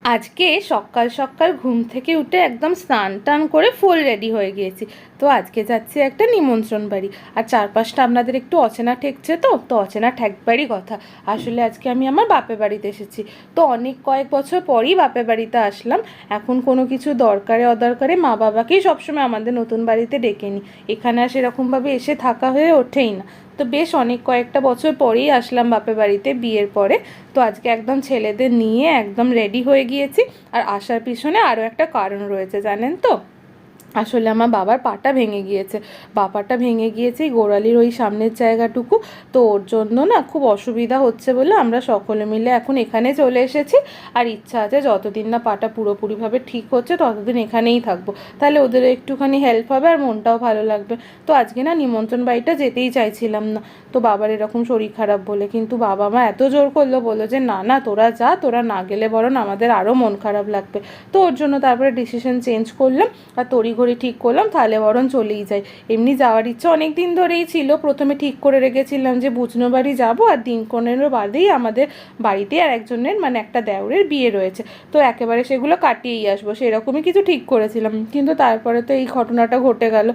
আজকে সকাল সকাল ঘুম থেকে উঠে একদম স্নান টান করে ফুল রেডি হয়ে গিয়েছি। তো আজকে যাচ্ছি একটা নিমন্ত্রণ বাড়ি। আর চারপাশটা আপনাদের একটু অচেনা ঠেকছে, তো অচেনা ঠেকবারই কথা। আসলে আজকে আমি আমার বাপের বাড়িতে এসেছি। তো অনেক কয়েক বছর পরই বাপের বাড়িতে আসলাম। এখন কোনো কিছু দরকারে অদরকারে মা বাবাকেই সবসময় আমাদের নতুন বাড়িতে ডেকে নিই। এখানে আর সেরকমভাবে এসে থাকা হয়ে ওঠেই না। তো বেশ অনেক কয়েকটা বছর পরেই আসলাম বাপের বাড়িতে বিয়ের পরে। তো আজকে একদম ছেলেদের নিয়ে একদম রেডি হয়ে গিয়েছি। আর আসার পিছনে আরও একটা কারণ রয়েছে, জানেন তো। আসলে আমার বাবার পাটা ভেঙে গিয়েছে। বাপাটা ভেঙে গিয়েছে গোড়ালির ওই সামনের জায়গাটুকু। তো ওর জন্য না খুব অসুবিধা হচ্ছে বলে আমরা সকলে মিলে এখন এখানে চলে এসেছি। আর ইচ্ছা আছে যতদিন না পাটা পুরোপুরিভাবে ঠিক হচ্ছে ততদিন এখানেই থাকবো। তাহলে ওদেরও একটুখানি হেল্প হবে আর মনটাও ভালো লাগবে। তো আজকে না নিমন্ত্রণ বাড়িটা যেতেই চাইছিলাম না। তো বাবার এরকম শরীর খারাপ বলে, কিন্তু বাবা মা এত জোর করলো, বললো যে না না তোরা যা, তোরা না গেলে বরং আমাদের আরও মন খারাপ লাগবে। তো ওর জন্য তারপরে ডিসিশন চেঞ্জ করলাম আর তড়িঘড়ি ঠিক করলাম তাহলে বরং চলেই যাই। এমনি যাওয়ার ইচ্ছা অনেক দিন ধরেই ছিল। প্রথমে ঠিক করে রেখেছিলাম যে বুঝনো বাড়ি যাবো, আর দিন 15 বাদেই আমাদের বাড়িতে আর একজনের মানে একটা দেওরের বিয়ে রয়েছে। তো একেবারে সেগুলো কাটিয়েই আসবো, সেরকমই কিছু ঠিক করেছিলাম। কিন্তু তারপরে তো এই ঘটনাটা ঘটে গেল।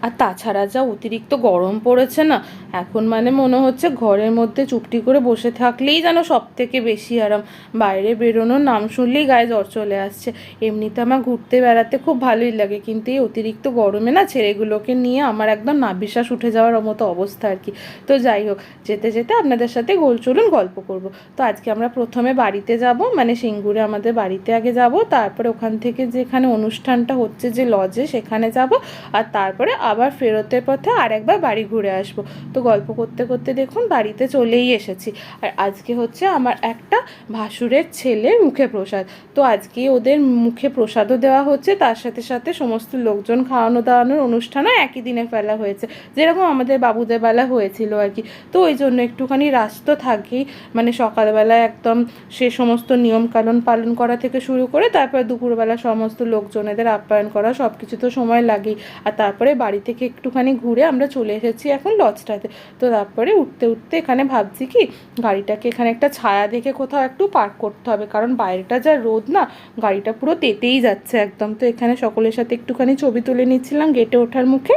আর তাছাড়া যা অতিরিক্ত গরম পড়েছে না, এখন মানে মনে হচ্ছে ঘরের মধ্যে চুপটি করে বসে থাকলেই যেন সব থেকে বেশি আরাম। বাইরে বেরোনোর নাম শুনলেই গায়ে জ্বর চলে আসছে। এমনিতে আমার ঘুরতে বেড়াতে খুব ভালোই লাগে, কিন্তু এই অতিরিক্ত গরমে না ছেলেগুলোকে নিয়ে আমার একদম নাভিশ্বাস উঠে যাওয়ার মতো অবস্থা আর কি। তো যাই হোক, যেতে যেতে আপনাদের সাথে চলুন গল্প করব। তো আজকে আমরা প্রথমে বাড়িতে যাব, মানে সিঙ্গুরে আমাদের বাড়িতে আগে যাব, তারপরে ওখান থেকে যেখানে অনুষ্ঠানটা হচ্ছে যে লজে সেখানে যাব, আর তারপরে আবার ফেরতের পথে আর একবার বাড়ি ঘুরে আসবো। তো গল্প করতে করতে দেখুন বাড়িতে চলেই এসেছি। আর আজকে হচ্ছে আমার একটা ভাসুরের ছেলের মুখে প্রসাদ। তো আজকে ওদের মুখে প্রসাদও দেওয়া হচ্ছে, তার সাথে সাথে সমস্ত লোকজন খাওয়ানো দাওয়ানোর অনুষ্ঠানও একই দিনে ফেলা হয়েছে, যেরকম আমাদের বাবুদের বেলা হয়েছিল আর কি। তো ওই জন্য একটুখানি রাস তো থাকেই, মানে সকালবেলা একদম সে সমস্ত নিয়মকানুন পালন করা থেকে শুরু করে তারপরে দুপুরবেলা সমস্ত লোকজনেদের আপ্যায়ন করা, সব কিছু তো সময় লাগেই। আর তারপরে বাড়ি থেকে একটুখানি ঘুরে আমরা চলে এসেছি এখন লজটাতে। তো তারপরে উঠতে উঠতে এখানে ভাবছি কি গাড়িটাকে এখানে একটা ছায়া দেখে কোথাও একটু পার্ক করতে হবে, কারণ বাইরেটা যা রোদ না, গাড়িটা পুরো তেতেই যাচ্ছে একদম। তো এখানে সকলের সাথে একটুখানি ছবি তুলে নিচ্ছিলাম গেটে ওঠার মুখে।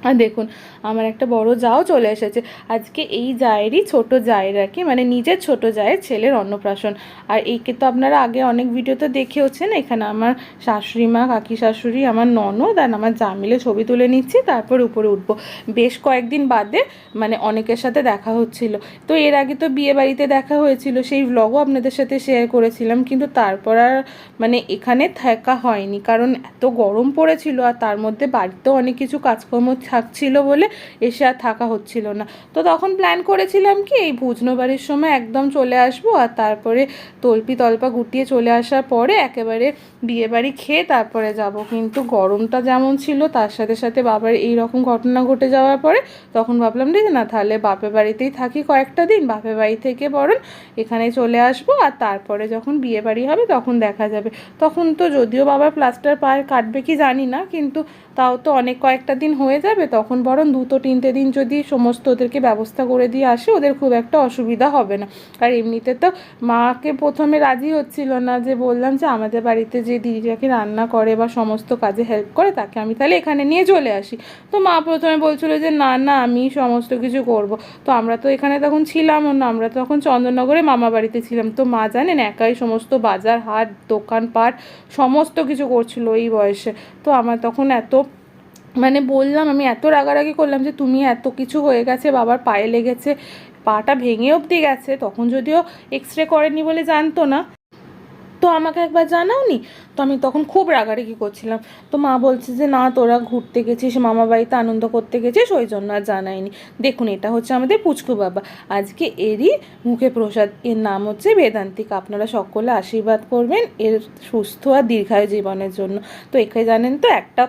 আর দেখুন আমার একটা বড় জাও চলে এসেছে। আজকে এই জায়েরই ছোট জায়ের আর কি, মানে নিজের ছোট জায়ের ছেলের অন্নপ্রাশন। আর এইকে তো আপনারা আগে অনেক ভিডিওতে দেখেওছেন। এখানে আমার শাশুড়ি মা, কাকি শাশুড়ি, আমার ননদ আর আমার যা মিলে ছবি তুলে নিচ্ছি, তারপর উপরে উঠবো। বেশ কয়েকদিন বাদে মানে অনেকের সাথে দেখা হচ্ছিল। তো এর আগে তো বিয়ে বাড়িতে দেখা হয়েছিল, সেই ভ্লগও আপনাদের সাথে শেয়ার করেছিলাম, কিন্তু তারপর আর মানে এখানে থাকা হয়নি, কারণ এত গরম পড়েছিল আর তার মধ্যে বাড়িতেও অনেক কিছু কাজকর্ম থাকছিল বলে এসে আর থাকা হচ্ছিল না। তো তখন প্ল্যান করেছিলাম কি এই ভুজনো বাড়ির সময় একদম চলে আসবো, আর তারপরে তল্পি তল্পা গুটিয়ে চলে আসার পরে একেবারে বিয়ে বাড়ি খেয়ে তারপরে যাব। কিন্তু গরমটা যেমন ছিল তার সাথে সাথে বাবার এই রকম ঘটনা ঘটে যাওয়ার পরে তখন ভাবলাম যে না, তাহলে বাপের বাড়িতেই থাকি কয়েকটা দিন, বাপের বাড়ি থেকে বরং এখানে চলে আসবো, আর তারপরে যখন বিয়ে বাড়ি হবে তখন দেখা যাবে। তখন তো যদিও বাবার প্লাস্টার পায়ে কাটবে কি জানি না, কিন্তু তাও তো অনেক কয়েকটা দিন হয়ে যাবে, তখন বরং 2-3 দিন যদি সমস্ত ওদেরকে ব্যবস্থা করে দিয়ে আসে ওদের খুব একটা অসুবিধা হবে না। আর এমনিতে তো মাকে প্রথমে রাজি হচ্ছিল না, যে বললাম যে আমাদের বাড়িতে যে দিদিটাকে রান্না করে বা সমস্ত কাজে হেল্প করে তাকে আমি তাহলে এখানে নিয়ে চলে আসি। তো মা প্রথমে বলছিল যে না না আমি সমস্ত কিছু করব। তো আমরা তো এখানে তখন ছিলামও না, আমরা তখন চন্দননগরে মামা বাড়িতে ছিলাম। তো মা জানেন একাই সমস্ত বাজার হাট দোকানপাট সমস্ত কিছু করছিল এই বয়সে। তো আমার তখন এত মানে বললাম, আমি এত রাগারাগি করলাম যে তুমি এত কিছু হয়ে গেছে, বাবার পায়ে লেগেছে, পাটা ভেঙে অবধি গেছে, তখন যদিও এক্স রে করেনি বলে জানতো না, তো আমাকে একবার জানাওনি। তো আমি তখন খুব রাগারাগি করছিলাম। তো মা বলছে যে না তোরা ঘুরতে গেছিস, মামা বাড়িতে আনন্দ করতে গেছিস, ওই জন্য আর জানায়নি। দেখুন এটা হচ্ছে আমাদের পুচকু বাবা, আজকে এরই মুখে প্রসাদ। এর নাম হচ্ছে বেদান্তিক। আপনারা সকলে আশীর্বাদ করবেন এর সুস্থ আর দীর্ঘায়ু জীবনের জন্য। তো এখানে জানেন তো একটা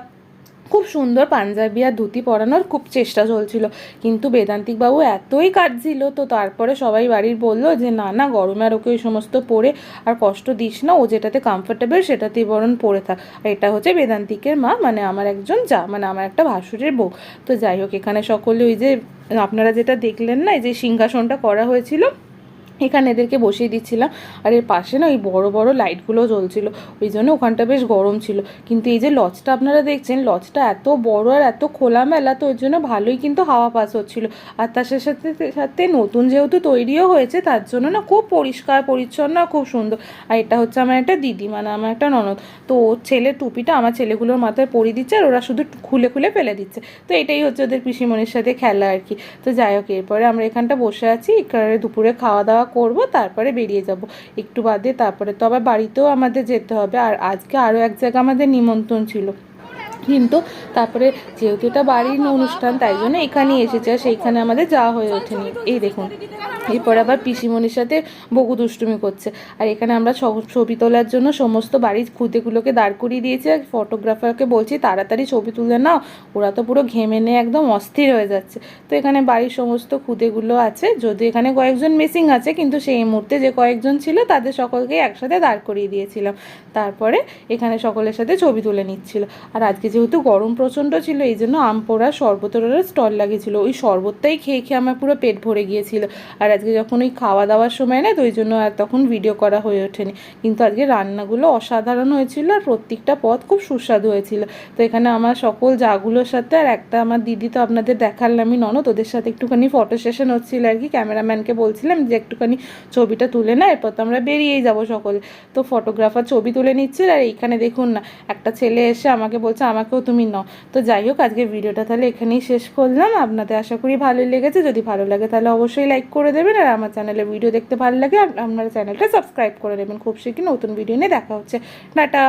খুব সুন্দর পাঞ্জাবি আর ধুতি পরানোর খুব চেষ্টা চলছিল, কিন্তু বেদান্তিকবাবু এতই কাটছিল। তো তারপরে সবাই বাড়ির বললো যে না না গরমে আর ওকে ওই সমস্ত পরে আর কষ্ট দিস না, ও যেটাতে কমফোর্টেবল সেটাতেই বরং পরে থাক। আর এটা হচ্ছে বেদান্তিকের মা, মানে আমার একজন যা, মানে আমার একটা ভাসুরের বউ। তো যাই হোক এখানে সকলে ওই যে আপনারা যেটা দেখলেন না, এই যে সিংহাসনটা করা হয়েছিল এখানে এদেরকে বসিয়ে দিচ্ছিলাম। আর এর পাশে না ওই বড় বড় লাইটগুলো জ্বলছিল, ওই জন্য ওখানটা বেশ গরম ছিল। কিন্তু এই যে লজটা আপনারা দেখছেন, লজটা এত বড় আর এত খোলামেলা, তো ওই জন্য ভালোই কিন্তু হাওয়া পাস হচ্ছিল। আর তার সাথে সাথে নতুন যেহেতু তৈরিও হয়েছে, তার জন্য না খুব পরিষ্কার পরিচ্ছন্ন, খুব সুন্দর। আর এটা হচ্ছে আমার একটা দিদি, মানে আমার একটা ননদ। তো ওর ছেলের টুপিটা আমার ছেলেগুলোর মাথায় পরিয়ে দিচ্ছে, আর ওরা শুধু খুলে খুলে ফেলে দিচ্ছে। তো এটাই হচ্ছে ওদের পিসিমণির সাথে খেলা আর কি। তো যাই হোক, এরপরে আমরা এখানটা বসে আছি, দুপুরে খাওয়া দাওয়া করব, তারপরে বেরিয়ে যাব একটু বাদে। তারপরে তো আবার বাড়িতেও আমাদের যেতে হবে, আর আজকে আরও এক জায়গায় আমাদের নিমন্ত্রণ ছিল। কিন্তু তারপরে যেহেতু এটা বাড়ির অনুষ্ঠান, তাই জন্য এখানেই এসেছে, আর সেইখানে আমাদের যাওয়া হয়ে ওঠেনি। এই দেখুন, এরপর আবার পিসিমণির সাথে বকু দুষ্টুমি করছে। আর এখানে আমরা ছবি তোলার জন্য সমস্ত বাড়ির খুদেগুলোকে দাঁড় করিয়ে দিয়েছি, আর ফটোগ্রাফারকে বলছি তাড়াতাড়ি ছবি তুলে নাও, ওরা তো পুরো ঘেমে নিয়ে একদম অস্থির হয়ে যাচ্ছে। তো এখানে বাড়ির সমস্ত খুদেগুলো আছে, যদি এখানে কয়েকজন মিসিং আছে, কিন্তু সেই মুহূর্তে যে কয়েকজন ছিল তাদের সকলকে একসাথে দাঁড় করিয়ে দিয়েছিলাম। তারপরে এখানে সকলের সাথে ছবি তুলে নিচ্ছিল। আর আজকে যেহেতু গরম প্রচণ্ড ছিল, এই জন্য আম পোড়া শরবতের স্টল লাগিয়েছিল। ওই শরবতটাই খেয়ে খেয়ে আমার পুরো পেট ভরে গিয়েছিল। আর আজকে যখন ওই খাওয়া দাওয়ার সময় না, তো ওই জন্য আর তখন ভিডিও করা হয়ে ওঠেনি। কিন্তু আজকে রান্নাগুলো অসাধারণ হয়েছিল, আর প্রত্যেকটা পদ খুব সুস্বাদু হয়েছিল। তো এখানে আমার সকল জাগুলোর সাথে, আর একটা আমার দিদি তো আপনাদের দেখালামই, ননদ, ওদের সাথে একটুখানি ফটো সেশন হচ্ছিল আর কি। ক্যামেরাম্যানকে বলছিলাম যে একটুখানি ছবিটা তুলে না, এরপর তো আমরা বেরিয়েই যাবো সকলে। তো ফটোগ্রাফার ছবি তুলে নিচ্ছিল। আর এইখানে দেখুন না, একটা ছেলে এসে আমাকে বলছে আমাকেও তুমি নাও। তো যাই হোক, আজকে ভিডিওটা তাহলে এখানেই শেষ করলাম। আপনাদের আশা করি ভালোই লেগেছে। যদি ভালো লাগে তাহলে অবশ্যই লাইক করে দেবেন, আর আমার চ্যানেলে ভিডিও দেখতে ভালো লাগে আপনারা চ্যানেলটা সাবস্ক্রাইব করে দেবেন। খুব শীঘ্রই নতুন ভিডিও নিয়ে দেখা হচ্ছে। টাটা।